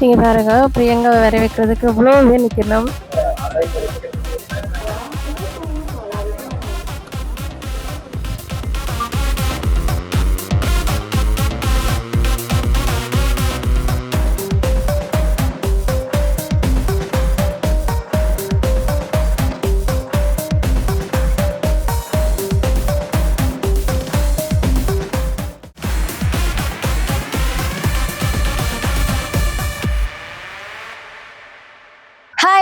நீங்க பாருங்க, பிரியங்காவை வர வைக்கிறதுக்கு இவ்வளோ பேர் நிக்கணும்.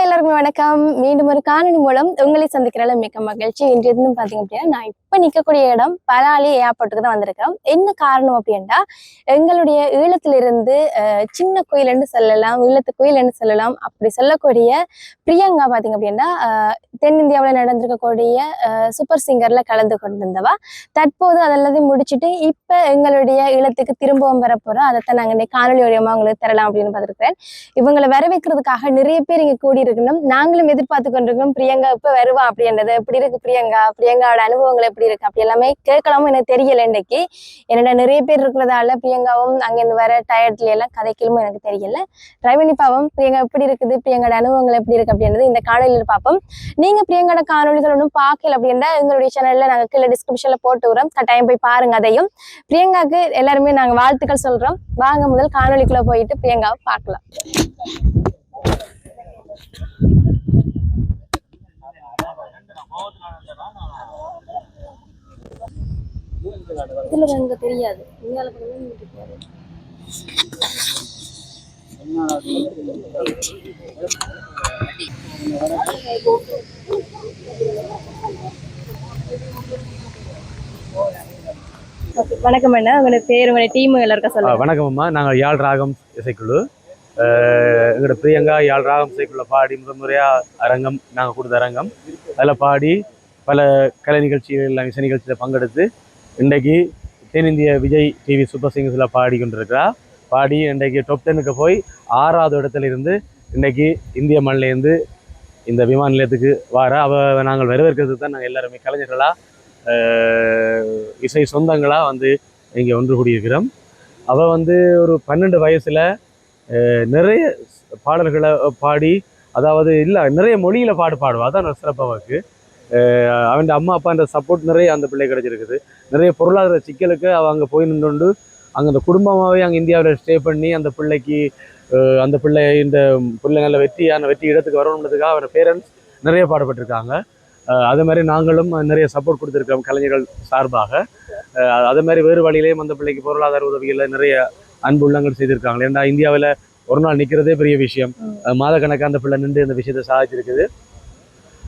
எல்லாருக்கும் வணக்கம். மீண்டும் ஒரு காணொலி மூலம் உங்களை சந்திக்கிறதுல மிக்க மகிழ்ச்சி. இன்றைய தினம் பாத்தீங்க அப்படின்னா, நான் இப்ப நிக்கக்கூடிய இடம் பலாலி ஏர்போர்ட்டுக்கு தான் வந்திருக்கிறோம். என்ன காரணம் அப்படின்னா, எங்களுடைய ஈழத்திலிருந்து சின்ன கோயில்னு சொல்லலாம், ஈழத்து கோயில்னு சொல்லலாம், அப்படி சொல்லக்கூடிய பிரியங்கா பாத்தீங்க அப்படின்னா தென்னிந்தியாவில் நடந்திருக்கக்கூடிய சூப்பர் சிங்கர்ல கலந்து கொண்டிருந்தவா. தற்போது அதெல்லாத்தையும் முடிச்சுட்டு இப்ப எங்களுடைய ஈழத்துக்கு திரும்பவும் வர போறோம். அதைத்தான் நாங்க இந்த காணொலி வழியமா உங்களுக்கு தரலாம் அப்படின்னு பார்த்துருக்கிறேன். இவங்களை வர வைக்கிறதுக்காக நிறைய பேர் இங்க கூடி இருக்கணும். நாங்களும் எதிர்பார்த்து கொண்டிருக்கோம் பிரியங்கா இப்ப வருவா அப்படின்றது. எப்படி இருக்கு பிரியங்காவோட அனுபவங்கள் எப்படி இருக்கு அப்படி எல்லாமே கேட்கலாமும் எனக்கு தெரியல. இன்னைக்கு என்னோட நிறைய பேர் இருக்கிறதால பிரியங்காவும் அங்கிருந்து வர டயர்ட்ல எல்லாம் கதைக்கலுமும் எனக்கு தெரியல. ரவினிபாவும் பிரியங்கா எப்படி இருக்குது, பிரியங்காவோட அனுபவங்கள் எப்படி இருக்கு அப்படின்றது இந்த காணொலியில் பார்ப்போம். நீங்க பிரியங்காவோட காணொலிகள் ஒன்றும் பார்க்கல அப்படின்னா எங்களுடைய சேனல்ல நாங்க கீழே டிஸ்கிரிப்ஷன்ல போட்டு விடுறோம். கட்டாயம் போய் பாருங்க. அதையும் பிரியங்காக்கு எல்லாருமே நாங்க வாழ்த்துக்கள் சொல்றோம். வாங்க முதல் காணொலிக்குள்ள போயிட்டு பிரியங்காவை பார்க்கலாம். இதுல எனக்கு தெரியாது. வணக்கம் அண்ணா, உங்களோட பேர் உங்களோட டீம் எல்லாருக்கும் சொல்லுங்க. வணக்கம் அம்மா, நாங்கள் யாழ் ராகம் இசைக்குழு. எங்களோட பிரியங்கா யாழ் ராகம் இசைக்குள்ள பாடி முறையாக அரங்கம் நாங்கள் கொடுத்த அரங்கம் அதில் பாடி பல கலை நிகழ்ச்சிகள் இசை நிகழ்ச்சியில் பங்கெடுத்து இன்றைக்கு தென்னிந்திய விஜய் டிவி சூப்பர் சிங்கர்ஸில் பாடி கொண்டிருக்கிறா. பாடி இன்றைக்கு டாப் 10க்கு போய் 6வது இடத்துல இருந்து இன்றைக்கு இந்திய மண்ணிலேருந்து இந்த விமான நிலையத்துக்கு அவள் நாங்கள் வரவேற்கிறதுக்கு தான் நாங்கள் எல்லாருமே கலைஞர்களாக இசை சொந்தங்களாக வந்து இங்கே ஒன்று கூடியிருக்கிறோம். அவள் ஒரு 12 வயசில் நிறைய பாடல்களை பாடி, அதாவது இல்லை நிறைய மொழியில் பாடுவாள். அதான் சிறப்பாக அவன் அம்மா அப்பான்ற சப்போர்ட் நிறைய அந்த பிள்ளை கிடைச்சிருக்குது. நிறைய பொருளாதார சிக்கலுக்கு அவள் அங்கே போய் நின்று அங்கே அந்த குடும்பமாகவே அங்கே இந்தியாவில் ஸ்டே பண்ணி அந்த பிள்ளைக்கு அந்த பிள்ளை இந்த பிள்ளை நல்ல வெற்றி இடத்துக்கு வரணுன்றதுக்காக அவரோட பேரண்ட்ஸ் நிறைய பாடுபட்டிருக்காங்க. அதே மாதிரி நாங்களும் நிறைய சப்போர்ட் கொடுத்துருக்கோம் கலைஞர்கள் சார்பாக. அதே மாதிரி வேறு வழியிலேயும் அந்த பிள்ளைக்கு பொருளாதார உதவிகளில் நிறைய அன்பு உள்ளங்கள் செய்திருக்காங்க. ஏன்னா இந்தியாவில் ஒரு நாள் நிற்கிறதே பெரிய விஷயம். மாதக்கணக்காக அந்த பிள்ளை நின்று இந்த விஷயத்தை சாதிச்சிருக்குது.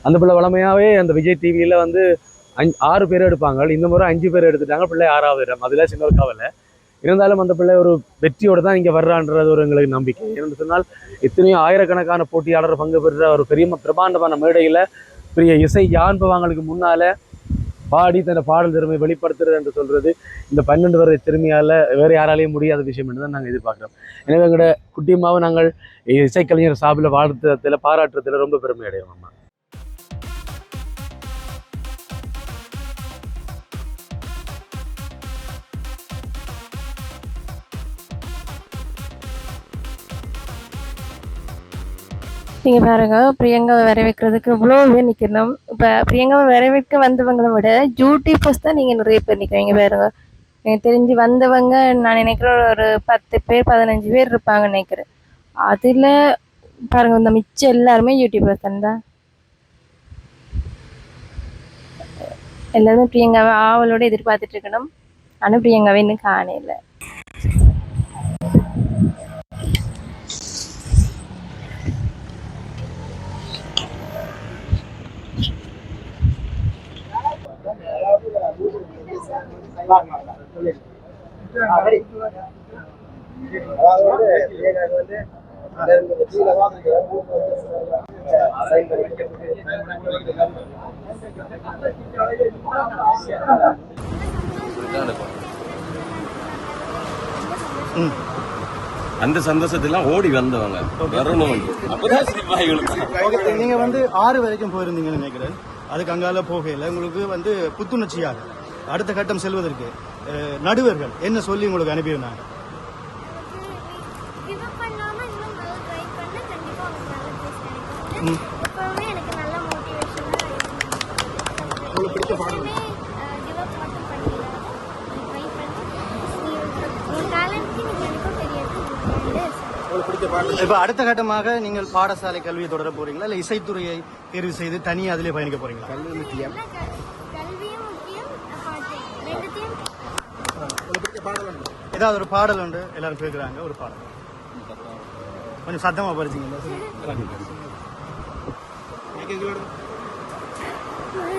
அந்த பிள்ளை வளமையாகவே அந்த விஜய் டிவியில் 6 பேர் எடுப்பாங்க. இந்த முறை 5 பேர் எடுத்துட்டாங்க. பிள்ளை 6வது இடம். அதில் சின்ன ஒரு கவலை இருந்தாலும் அந்த பிள்ளை ஒரு வெற்றியோடு தான் இங்கே வர்றான்றது ஒரு எங்களுக்கு நம்பிக்கை. ஏன்னு சொன்னால் எத்தனையோ ஆயிரக்கணக்கான போட்டியாளர் பங்கு பெறுற ஒரு பெரிய பிரமாண்டமான மேடையில் பெரிய இசை யான்பவங்களுக்கு முன்னால் பாடி தன்னை பாடல் திறமை வெளிப்படுத்துறது என்று சொல்கிறது இந்த 12 வரை திறமையால் வேறு யாராலையும் முடியாத விஷயம் என்று தான் நாங்கள் எதிர்பார்க்குறோம். எனவே எங்களோட குட்டியம்மாவை நாங்கள் இசைக்கலைஞர் சார்பில் வாழ்த்துறதுல பாராட்டுறதுல ரொம்ப பெருமை அடைவோம். அம்மா நீங்க பாருங்க, பிரியங்காவை வர வைக்கிறதுக்கு இவ்வளோ பேர் நிக்கணும். இப்ப பிரியங்காவை வர வைக்க வந்தவங்களை விட யூடியூபர்ஸ் தான் நீங்க நிறைய பேர் நிக்கிறீங்க. பாருங்க, எனக்கு தெரிஞ்சு வந்தவங்க நான் நினைக்கிறேன் ஒரு 10 பேர் 15 பேர் இருப்பாங்கன்னு நினைக்கிறேன். அதுல பாருங்க இந்த மிச்சம் எல்லாருமே யூடியூபர்ஸ் தான். எல்லாருமே பிரியங்காவை ஆவலோட எதிர்பார்த்துட்டு இருக்கணும். ஆனா பிரியங்காவை இன்னும் காணல. அந்த சந்தோஷத்தெல்லாம் ஓடி வந்தவங்க வரணும். நீங்க 6 வரைக்கும் போயிருந்தீங்கன்னு நினைக்கிறேன். அதுக்கு அங்கால போகையில உங்களுக்கு புத்துணர்ச்சியாக அடுத்த கட்டம் செல்வதற்கு நடுவர்கள் என்ன சொல்லி உங்களுக்கு அனுப்பியிருந்தாங்க? ட்ரை பண்ண கண்டிப்பா உங்களுக்கு நல்ல பிளேஸ் கிடைக்கும். எப்பவுமே எனக்கு நல்ல மோட்டிவேஷனா உங்களுக்கு பிடிச்ச பாடல் கிவ் அப் மட்டும் பண்ணிடாத ட்ரை பண்ணி உங்க டேலண்ட்க்கு நீங்க கண்டிப்பா பெரிய உங்களுக்கு பிடிச்ச பாடல். இப்போ அடுத்த கட்டமாக நீங்கள் பாடசாலை கல்வியை தொடர போறீங்களா இல்லை இசைத்துறையை தேர்வு செய்து தனியாக அதிலே பயணிக்க போறீங்களா? கல்வியும் முக்கியம், பாட்டு ரெண்டுத்தையும். ஏதாவது ஒரு பாடல் உண்டு எல்லாரும் கேட்குறாங்க, ஒரு பாடல் கொஞ்சம் சத்தமாக படிச்சிங்க.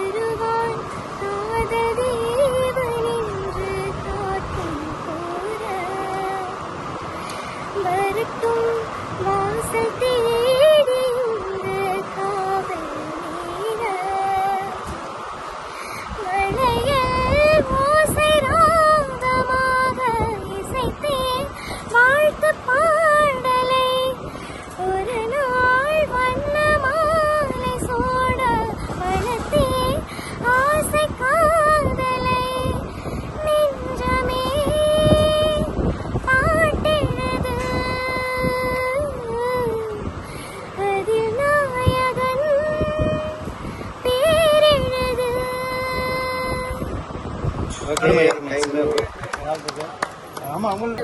வருவான் காததேவனின்று காற்றும் கூற வரட்டும் வாசல் தேடி இன்று காவல் மீற மழையில் ஓசை ராகமாக இசைத்தேன் வாழ்த்து பாடலை ஒரு நாள் வண்ண மாலை சோட வளர்த்தேன் ஆசை காதலை நெஞ்சமே பாட்டெழுது அதில் நாயகன் பேரெழுது. ஆமா உங்களுக்கு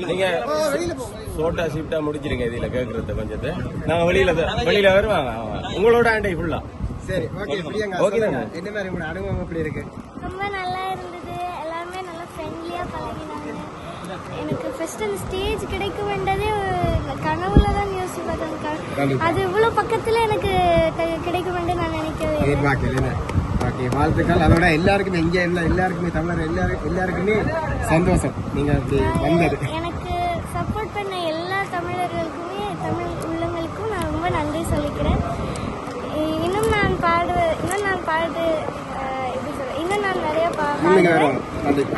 நீங்க சோட்டா ஷிஃப்டா முடிச்சிருங்க. இதுல கேக்குறத கொஞ்சத்தை நாங்க வெளியில வருவாங்க உங்களோட ஆண்டை ஃபுல்லா. சரி, ஓகே. பிரியங்கா, ஓகே தானே? என்ன மாதிரி உங்களோட அனுபவம் எப்படி இருக்கு? ரொம்ப நல்லா இருந்தது. எல்லாருமே நல்லா ஃப்ரெண்ட்லியா பழகினாங்க. எனக்கு ஃபர்ஸ்ட் அந்த ஸ்டேஜ் கிடைக்க வேண்டதே கனவுல தான் யோசிச்சு பார்த்தேன். அது இவ்வளவு பக்கத்துல எனக்கு கிடைக்க வேண்டும் நான் நினைக்கவே இல்லை. எதிர்பார்க்கல. ஓகே, வாழ்த்துக்கள். அதோட எல்லாருக்குமே இங்க எல்லாருக்குமே தமிழர் எல்லாருக்குமே சந்தோஷம் நீங்க வந்தது. எனக்கு சப்போர்ட் பண்ண எல்லா தமிழர்களுக்குமே தமிழ் உள்ளங்களுக்கும் நான் ரொம்ப நன்றி சொல்லிக்கிறேன். இன்னும் நான் நிறைய பாடுவேன்.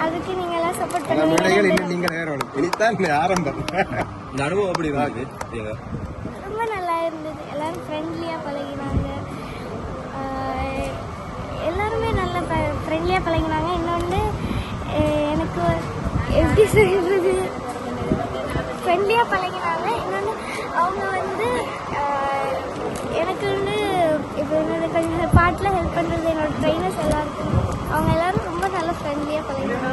அதுக்கு நீங்க எல்லாம் சப்போர்ட் பண்ணுவீங்க. நீங்க இனித்தான் ஆரம்பம். இந்த அனுபவம் எப்படி இருந்துச்சு? ரொம்ப நல்லா இருந்தது. எல்லாரும் ஃப்ரெண்ட்லியா பழகினாங்க. எல்லாருமே நல்லா ஃப்ரெண்ட்லியா பழகினாங்க. இன்னொன்று எனக்கு எப்படி சொல்றது, ஃப்ரெண்ட்லியா பழகினாங்க. இன்னொன்று அவங்க வந்து எனக்கு வந்து இப்போ கொஞ்சம் பாட்டில் ஹெல்ப் பண்ணுறது என்னோட ட்ரைனர்ஸ் எல்லாருக்கும் அவங்க எல்லாரும் ரொம்ப நல்லா ஃப்ரெண்ட்லியாக பழகினாங்க.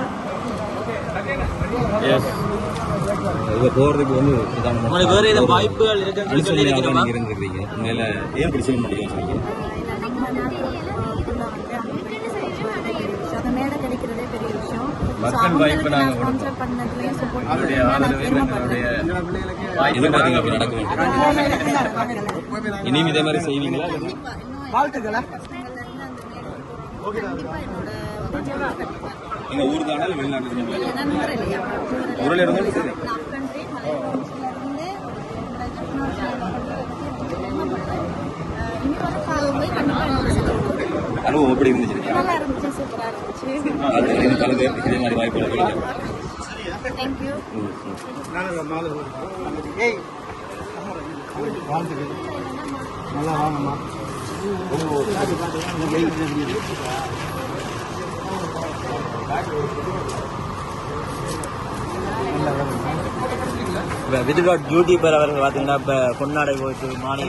போறதுக்கு வந்து வேற ஏதாவது வாய்ப்புகள் இருக்குன்னு சொல்லி இருந்திருக்கீங்க. மேல ஏன் பிடிச்ச மாட்டேங்க? மக்கள் வாய்ப்பு நாங்கள் இனியும் இதே மாதிரி செய்வீங்களா? வாழ்த்துக்களா? எங்க ஊர் தானே வெளிநாட்டு ஊரில் இருந்தாலும் சரி. அனுபவம் எப்படி இருந்துச்சு? நல்லா இருந்துச்சு, சூப்பராக இருந்துச்சு. பல பேருக்கு இதே மாதிரி வாய்ப்புகள். தேங்க்யூ. வாழ்த்துக்கள். நல்லா வாங்கம்மா. விதுகாட் யூடியூபர் அவர்கள் பார்த்தீங்கன்னா இப்போ கொண்டாடை போயிட்டு மாநில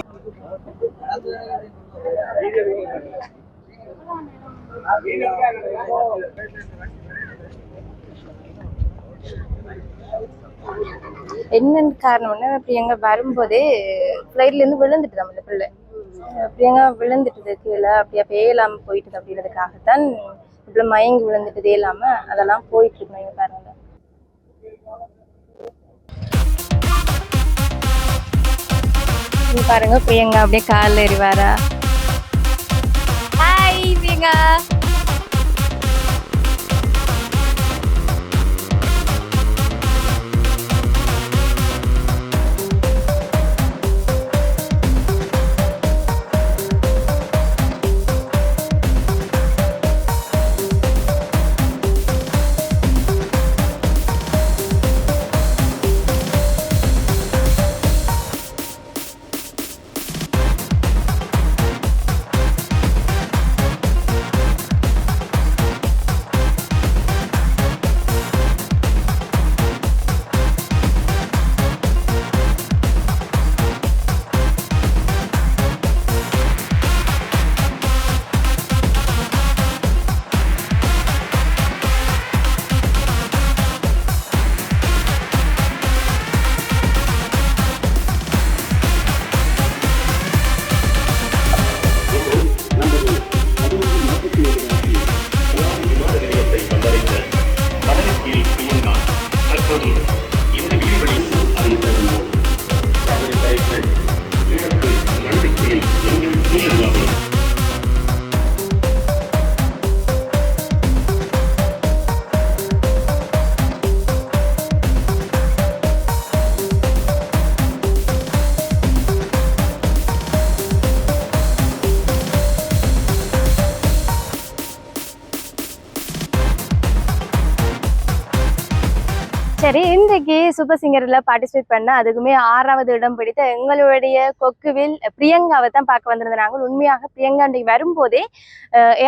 என்னன்னு காரணம்னா பிரியங்கா வரும்போதே ஃப்ளைட்ல இருந்து விழுந்துட்டு அந்த பிள்ளை. பிரியங்கா விழுந்துட்டது கீழே அப்படியே பேயலாம போயிட்டது அப்படின்றதுக்காகத்தான் இப்படி மயங்கி விழுந்துட்டதே இல்லாம அதெல்லாம் போயிட்டு இருக்கணும் பாருங்க. பாருங்க பிரியங்கா அப்படியே காலில் எறிவாரா. ஹாய் பிரியங்கா. சரி, இன்றைக்கு சூப்பர் சிங்கர்ல பார்ட்டிசிபேட் பண்ண அதுக்குமே 6வது இடம் பிடித்த எங்களுடைய கொக்குவில் பிரியங்காவை தான் பார்க்க வந்திருந்தாங்க. உண்மையாக பிரியங்கா இன்றைக்கு வரும்போதே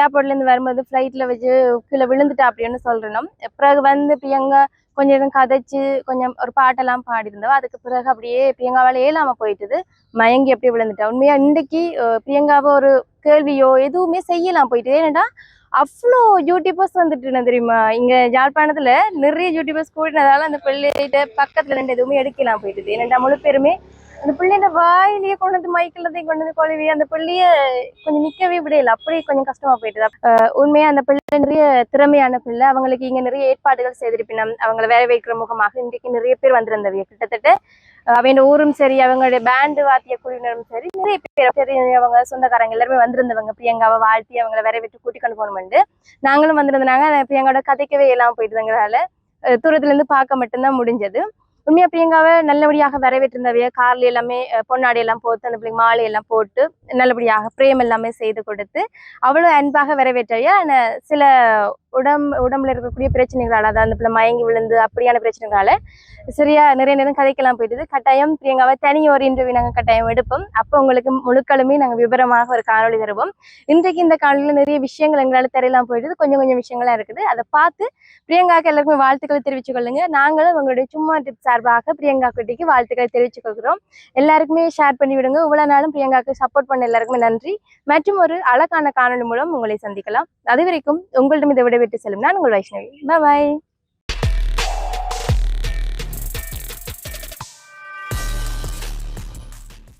ஏர்போர்ட்ல இருந்து வரும்போது ஃப்ளைட்ல வச்சு கீழே விழுந்துட்டா அப்படின்னு சொல்றோம். பிறகு வந்து பிரியங்கா கொஞ்சம் நேரம் கதைச்சு கொஞ்சம் ஒரு பாட்டெல்லாம் பாடியிருந்தோம். அதுக்கு பிறகு அப்படியே பிரியங்காவால் ஏலாம போயிட்டுது, மயங்கி அப்படியே விழுந்துட்டா. உண்மையா இன்றைக்கு பிரியங்காவை ஒரு கேள்வியோ எதுவுமே செய்யலாம் போயிட்டு. ஏன்னா அவ்வளோ யூடியூபர்ஸ் வந்துட்டு தெரியுமா, இங்க யாழ்ப்பாணத்துல நிறைய யூடியூபர்ஸ் கூடினதால அந்த பிள்ளைகிட்ட பக்கத்துல ரெண்டு எதுவுமே எடுக்கலாம் போயிட்டுது. ஏன்னா முழு பேருமே அந்த பிள்ளையோட வாயிலேயே கொண்டு வந்து மைக்கிள்லதையும் கொண்டு வந்து கொழுவி அந்த பிள்ளைய கொஞ்சம் நிக்கவே விடையில, அப்படியே கொஞ்சம் கஷ்டமா போயிட்டுது. உண்மையா அந்த பிள்ளை நிறைய திறமையான பிள்ளை. அவங்களுக்கு இங்க நிறைய ஏற்பாடுகள் செய்திருப்பினோம். அவங்களை வேலை வைக்கிற முகமாக இன்றைக்கு நிறைய பேர் வந்திருந்தவங்க. கிட்டத்தட்ட அவங்க ஊரும் சரி, அவங்களுடைய பேண்டு வாத்திய குழுவினரும் சரி, நிறைய பேர் சரி, அவங்க சொந்தக்காரங்க எல்லாருமே வந்திருந்தவங்க. பிரியங்காவை வாழ்த்தி அவங்களை வேற விட்டு கூட்டி கொண்டு போகணும்னு நாங்களும் வந்திருந்தாங்க. பிரியங்காவோட கதைக்கவே எல்லாம் போயிட்டுங்கிறதால தூரத்துல இருந்து பார்க்க மட்டும்தான் முடிஞ்சது. உண்மையா பிரியங்காவை நல்லபடியாக வரவேற்றிருந்தவைய கார்ல எல்லாமே பொன்னாடி எல்லாம் போட்டு அந்த பிள்ளைங்க மாலை எல்லாம் போட்டு நல்லபடியாக பிரேம் எல்லாமே செய்து கொடுத்து அவ்வளவு அன்பாக வரவேற்றையா. சில உடம்புல இருக்கக்கூடிய பிரச்சனைகளால், அதாவது அந்த பிள்ளை மயங்கி விழுந்து அப்படியான பிரச்சனைகளால சரியா நிறைய நேரம் கதைக்கெல்லாம் போயிட்டுது. கட்டாயம் பிரியங்காவை தனி ஒரு இன்டர்வியூ நாங்கள் கட்டாயம் எடுப்போம். அப்போ உங்களுக்கு முழுக்களுமே நாங்கள் விவரமாக ஒரு காணொலி தருவோம். இன்றைக்கு இந்த காணொலியில் நிறைய விஷயங்கள் எங்களால் தெரியலாம் போயிட்டுது, கொஞ்சம் கொஞ்சம் விஷயங்கள்லாம் இருக்குது. அதை பார்த்து பிரியங்காவுக்கு எல்லாருக்குமே வாழ்த்துக்களை தெரிவித்துக் கொள்ளுங்க. நாங்களும் உங்களுடைய சும்மா டிப்ஸ் சார்பாக பிரியங்கா குட்டிக்கு வாழ்த்துக்களை தெரிவித்துக் கொள்கிறோம். எல்லாருக்குமே ஷேர் பண்ணி விடுங்க. இவ்வளவு நாளும் பிரியங்காவுக்கு சப்போர்ட் பண்ண எல்லாருக்குமே நன்றி. மற்றும் ஒரு அழகான காணொலி மூலம் உங்களை சந்திக்கலாம். அது வரைக்கும் உங்களிடம் இதை விடைபெற்று செல்லும் நான் உங்கள் வைஷ்ணவி. பாய்.